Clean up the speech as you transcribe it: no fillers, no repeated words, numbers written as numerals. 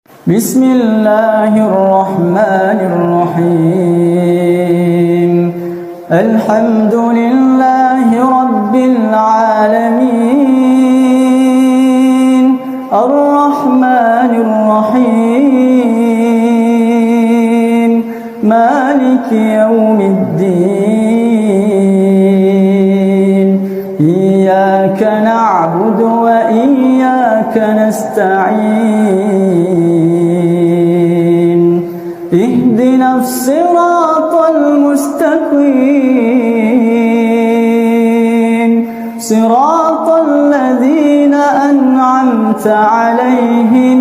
بسم الله الرحمن الرحيم. الحمد لله رب العالمين، الرحمن الرحيم، مالك يوم الدين. إياك نعبد وإياك نستعين. اهدنا الصراط المستقيم، صراط الذين أنعمت عليهم